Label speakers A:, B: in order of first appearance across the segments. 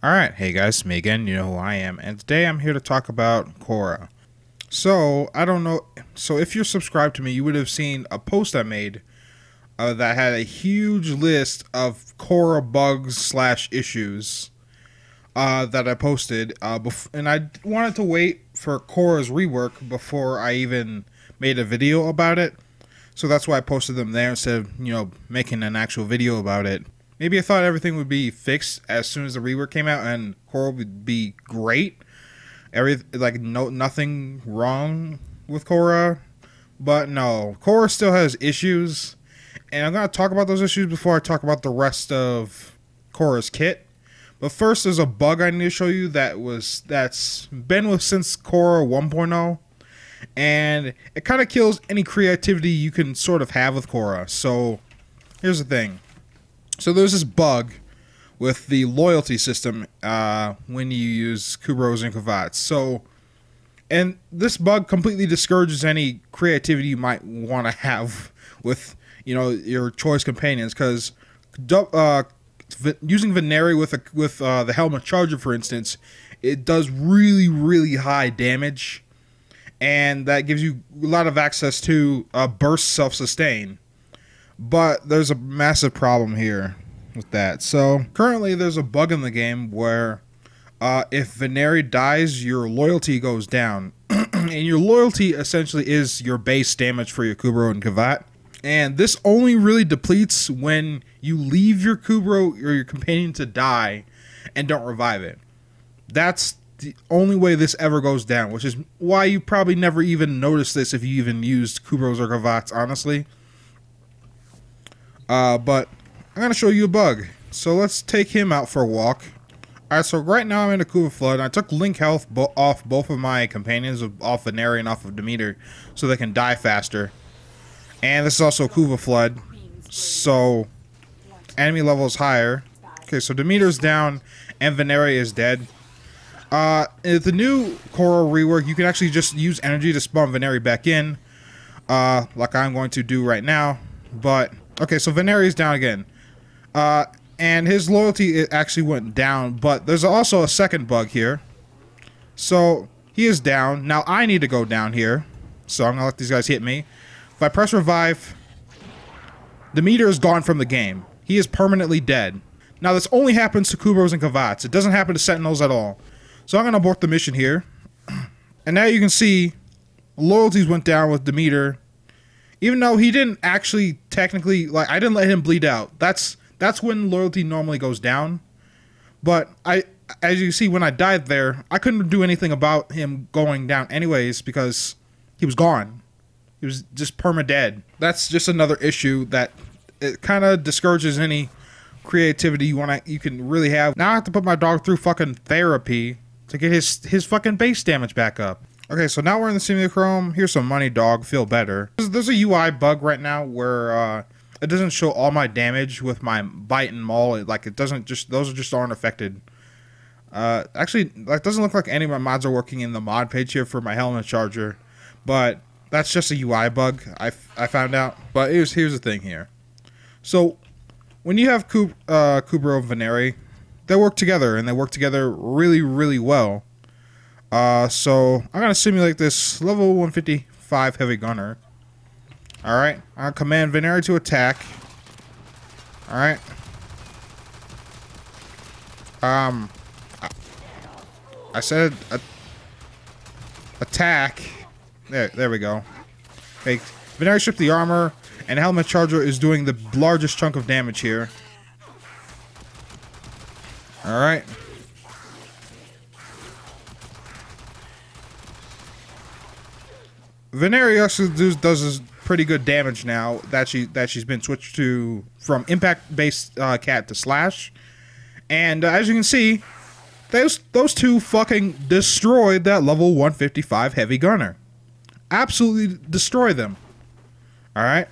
A: Alright, hey guys, me again, you know who I am, and today I'm here to talk about Khora. So, I don't know, so if you're subscribed to me, you would have seen a post I made that had a huge list of Khora bugs / issues that I posted, and I wanted to wait for Khora's rework before I even made a video about it, so that's why I posted them there instead of, making an actual video about it. Maybe I thought everything would be fixed as soon as the rework came out and Khora would be great. Nothing wrong with Khora. But no, Khora still has issues. And I'm going to talk about those issues before I talk about the rest of Khora's kit. But first, there's a bug I need to show you that's been with since Khora 1.0. And it kind of kills any creativity you can sort of have with Khora. So, here's the thing. So there's this bug with the loyalty system when you use kubrows and kavats. And this bug completely discourages any creativity you might want to have with, your choice companions. Because using Veneri with the helmet charger, for instance, it does really, really high damage, and that gives you a lot of access to burst self-sustain. But there's a massive problem here with that. So currently there's a bug in the game where if Veneri dies, your loyalty goes down. And your loyalty essentially is your base damage for your kubrow and kavat. And this only really depletes when you leave your kubrow or your companion to die and don't revive it. That's the only way this ever goes down, which is why you probably never even noticed this if you even used kubrows or kavats, honestly. But I'm going to show you a bug. So let's take him out for a walk. Alright, so right now I'm in a Kuva Flood. I took Link health off both of my companions, off Veneri and off of Demeter, so they can die faster. And this is also a Kuva Flood, so enemy level is higher. Okay, so Demeter's down and Veneri is dead. The new Khora rework, you can actually just use energy to spawn Veneri back in, like I'm going to do right now. But okay, so Veneri is down again. And his loyalty actually went down, but there's also a second bug here. So he is down. Now I need to go down here, so I'm gonna let these guys hit me. If I press revive, Demeter is gone from the game. He is permanently dead. Now this only happens to kubrows and kavats. It doesn't happen to sentinels at all. So I'm gonna abort the mission here. And now you can see loyalties went down with Demeter. Even though he didn't actually technically, I didn't let him bleed out. That's when loyalty normally goes down. But as you see, when I died there, I couldn't do anything about him going down anyways because he was gone. He was just perma-dead. That's just another issue that it kind of discourages any creativity you can really have. Now I have to put my dog through fucking therapy to get his fucking base damage back up. Okay, so now we're in the simulacrum. Here's some money, dog. Feel better. There's a UI bug right now where it doesn't show all my damage with my bite and maul. It doesn't just, those just aren't affected. Actually, it doesn't look like any of my mods are working in the mod page here for my helmet charger, but that's just a UI bug I found out. But here's the thing here. So when you have kubrow and Veneri, they work together, and they work together really, really well. So I'm gonna simulate this level 155 heavy gunner. Alright, I'll command Veneri to attack. Alright. I said attack. There we go. Okay, Veneri stripped the armor, and helmet charger is doing the largest chunk of damage here. Alright. Veneri actually does pretty good damage now that she's been switched from impact based cat to slash, and as you can see, those two fucking destroyed that level 155 heavy gunner. Absolutely destroy them. All right.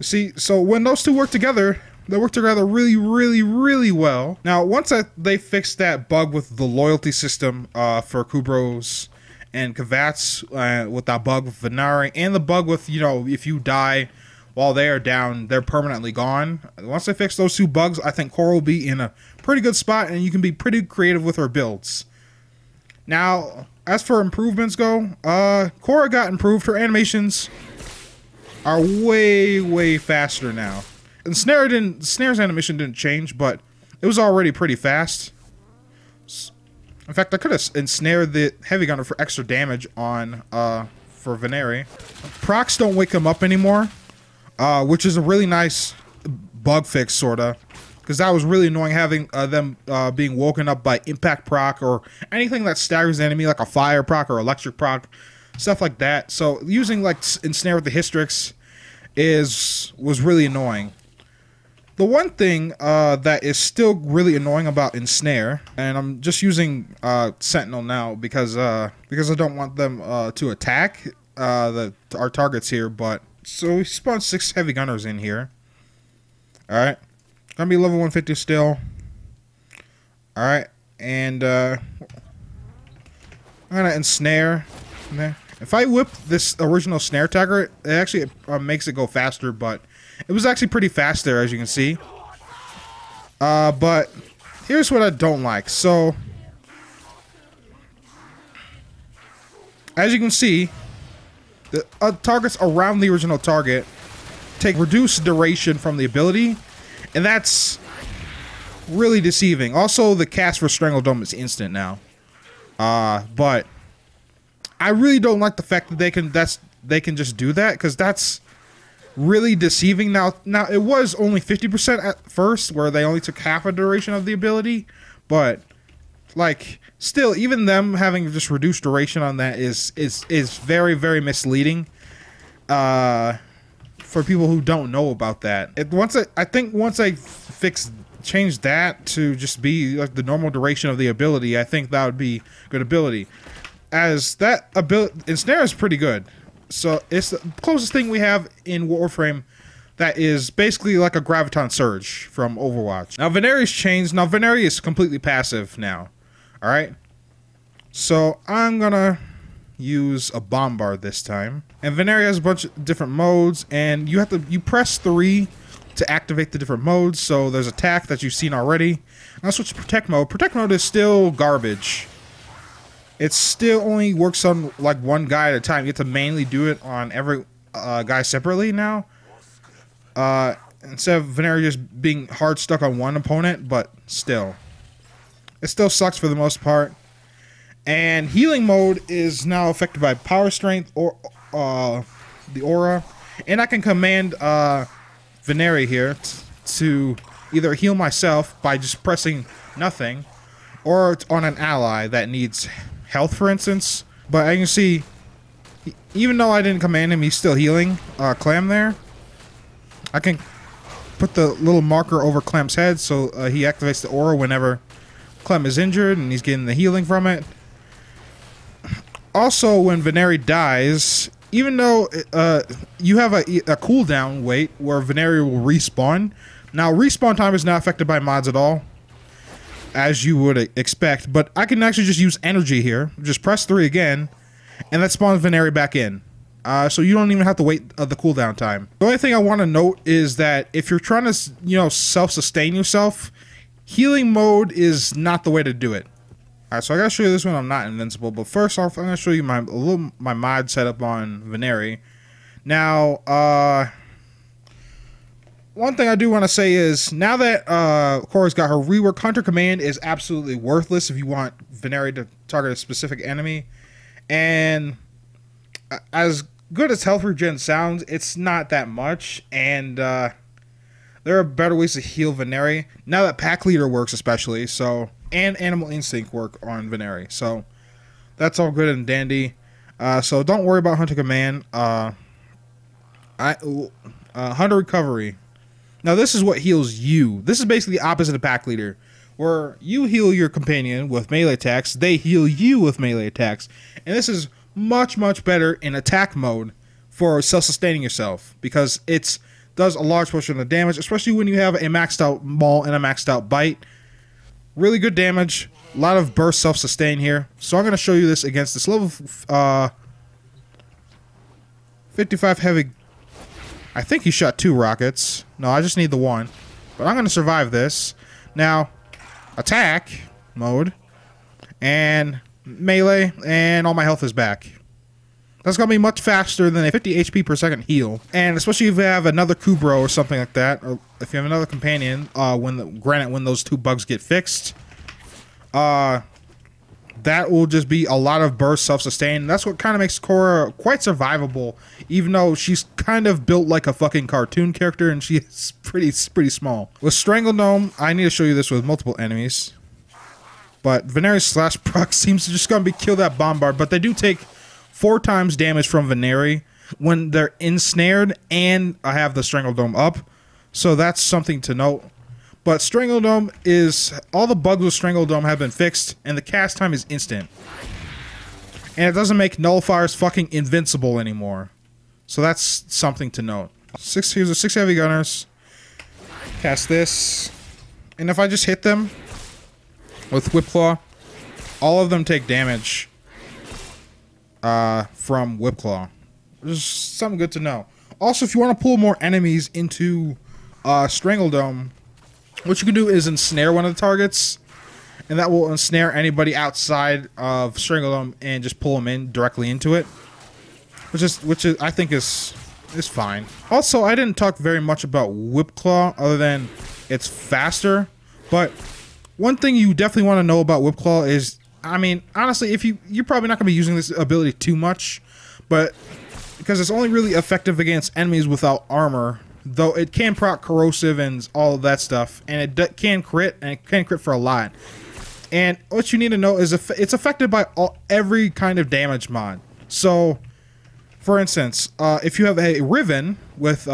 A: See, so when those two work together, they work together really, really, really well. Now, once they fixed that bug with the loyalty system for kubrows and kavats, with that bug with Veneri, and the bug with, if you die while they are down, they're permanently gone. Once they fix those 2 bugs, I think Khora will be in a pretty good spot, and you can be pretty creative with her builds. Now, as for improvements go, Khora got improved. Her animations are way faster now. And Snare's animation didn't change, but it was already pretty fast. In fact, I could have ensnared the heavy gunner for extra damage on for Veneri. Procs don't wake him up anymore, which is a really nice bug fix, sorta, because that was really annoying having them being woken up by impact proc or anything that staggers the enemy, like a fire proc or electric proc, stuff like that. So using like ensnare with the Hystrix was really annoying. The one thing that is still really annoying about ensnare, and I'm just using Sentinel now because I don't want them to attack our targets here. But so we spawned 6 heavy gunners in here. All right, gonna be level 150 still. All right, and I'm gonna ensnare. If I whip this original snare tagger, it actually makes it go faster, but it was actually pretty fast there, as you can see. But here's what I don't like. So, as you can see, the targets around the original target take reduced duration from the ability, and that's really deceiving. Also, the cast for Strangledome is instant now. But I really don't like the fact that they can just do that, because that's really deceiving. Now it was only 50% at first, where they only took half a duration of the ability, but like still, even them having just reduced duration on that is very misleading for people who don't know about that. I think once I change that to just be like the normal duration of the ability, I think that would be good ability. As that ability, Ensnare is pretty good. So it's the closest thing we have in Warframe that is basically like a Graviton Surge from Overwatch. Now Veneri's changed. Now Veneri is completely passive now. Alright? So I'm gonna use a Bombard this time. And Veneri has a bunch of different modes, and you press 3 to activate the different modes. So there's attack that you've seen already. Now switch to protect mode. Protect mode is still garbage. It still only works on like one guy at a time. You have to manually do it on every guy separately now. Instead of Veneri just being hard stuck on one opponent, but still. It still sucks for the most part. And healing mode is now affected by power strength or the aura. And I can command Veneri here to either heal myself by just pressing nothing, or on an ally that needs health, for instance. But I can see, even though I didn't command him, he's still healing Clam there. I can put the little marker over Clam's head, so he activates the aura whenever Clem is injured, and he's getting the healing from it. Also, when Veneri dies, even though you have a cooldown wait where Veneri will respawn. Now, respawn time is not affected by mods at all, as you would expect, but I can actually just use energy here. Just press 3 again, and that spawns Veneri back in. So you don't even have to wait the cooldown time. The only thing I want to note is that if you're trying to, self-sustain yourself, healing mode is not the way to do it. Alright, so I gotta show you this one. I'm not invincible, but first off, I'm gonna show you my mod setup on Veneri. Now, one thing I do want to say is, now that Khora's got her rework, Hunter Command is absolutely worthless if you want Veneri to target a specific enemy. And as good as health regen sounds, it's not that much. And there are better ways to heal Veneri, now that Pack Leader works especially, so, and Animal Instinct work on Veneri. So that's all good and dandy. So don't worry about Hunter Command. Hunter Recovery. Now, this is what heals you. This is basically the opposite of Pack Leader, where you heal your companion with melee attacks, they heal you with melee attacks. And this is much better in attack mode for self-sustaining yourself, because it does a large portion of the damage, especially when you have a maxed out maul and a maxed out bite. Really good damage. A lot of burst self-sustain here. So I'm going to show you this against this level 55 heavy I think he shot 2 rockets. No, I just need the 1. But I'm going to survive this. Now, attack mode. And melee. And all my health is back. That's going to be much faster than a 50 HP per second heal. And especially if you have another kubrow or something like that. Or if you have another companion. Granted, when those 2 bugs get fixed. That will just be a lot of burst self-sustain. That's what kind of makes Khora quite survivable, even though she's kind of built like a fucking cartoon character and she's pretty small. With Strangle Dome, I need to show you this with multiple enemies. But Veneri's slash proc seems to just gonna be kill that bombard, but they do take 4 times damage from Veneri when they're ensnared, and I have the Strangle Dome up. So that's something to note. But Strangle Dome is... all the bugs with Strangle Dome have been fixed, and the cast time is instant. And it doesn't make nullifiers fucking invincible anymore. So that's something to note. Here's the 6 heavy gunners. Cast this. And if I just hit them with Whip Claw, all of them take damage from Whip Claw. Just something good to know. Also, if you want to pull more enemies into Strangle Dome, what you can do is ensnare one of the targets, and that will ensnare anybody outside of Strangle Dome and just pull them in directly into it, which is I think is fine. Also, I didn't talk very much about Whip Claw other than it's faster, but one thing you definitely want to know about Whip Claw is, I mean, honestly, if you're probably not going to be using this ability too much, but because it's only really effective against enemies without armor. Though it can proc corrosive and all of that stuff, and it can crit, and it can crit for a lot. And what you need to know is it's affected by every kind of damage mod. So, for instance, if you have a Riven with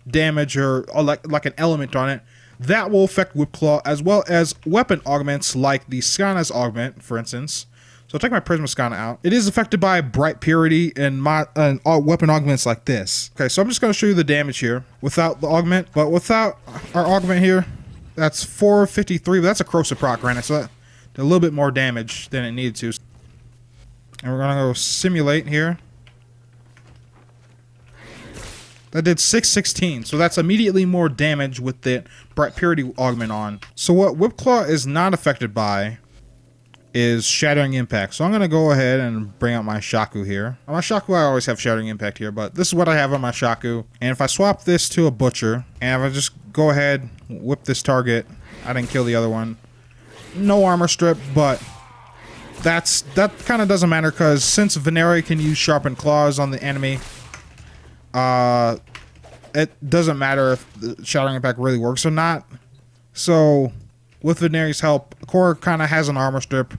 A: damage or like an element on it, that will affect Whip Claw, as well as weapon augments like the Skana's augment, for instance. So take my Prisma Skana out. It is affected by Bright Purity and weapon augments like this. Okay, so I'm just going to show you the damage here without the augment. But without our augment here, that's 453. But that's a corrosive proc, granted, so that did a little bit more damage than it needed to. And we're going to go simulate here. That did 616, so that's immediately more damage with the Bright Purity augment on. So what Whip Claw is not affected by is Shattering Impact. So I'm going to go ahead and bring out my Shaku here. On my Shaku, I always have Shattering Impact here, but this is what I have on my Shaku. And if I swap this to a Butcher, and if I just go ahead, whip this target, I didn't kill the other one. No armor strip, but that kind of doesn't matter, because since Veneri can use Sharpened Claws on the enemy, it doesn't matter if the Shattering Impact really works or not. So with Veneri's help, Khora kind of has an armor strip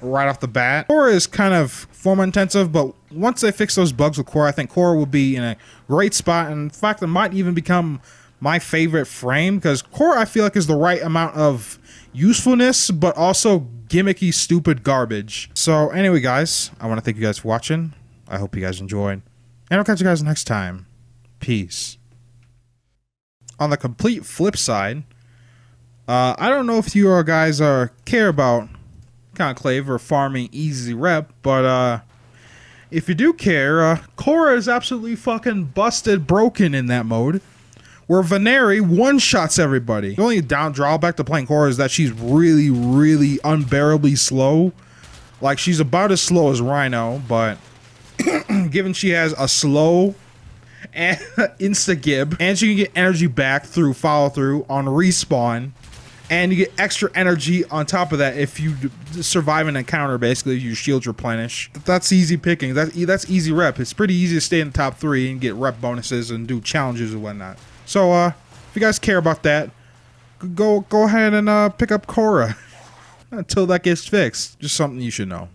A: right off the bat. Khora is kind of form intensive, but once they fix those bugs with Khora, I think Khora will be in a great spot. And in fact, it might even become my favorite frame, because Khora, I feel like, is the right amount of usefulness, but also gimmicky, stupid garbage. So anyway, guys, I want to thank you guys for watching. I hope you guys enjoyed, and I'll catch you guys next time. Peace. On the complete flip side, I don't know if you guys care about Conclave or farming easy rep, but if you do care, Khora is absolutely fucking busted broken in that mode, where Veneri one-shots everybody. The only drawback to playing Khora is that she's really, really unbearably slow. Like, she's about as slow as Rhino, but given she has a slow and insta-gib, and she can get energy back through follow-through on respawn, and you get extra energy on top of that if you survive an encounter, basically, if your shields replenish. That's easy picking. That's easy rep. It's pretty easy to stay in the top 3 and get rep bonuses and do challenges and whatnot. So, if you guys care about that, go ahead and pick up Khora until that gets fixed. Just something you should know.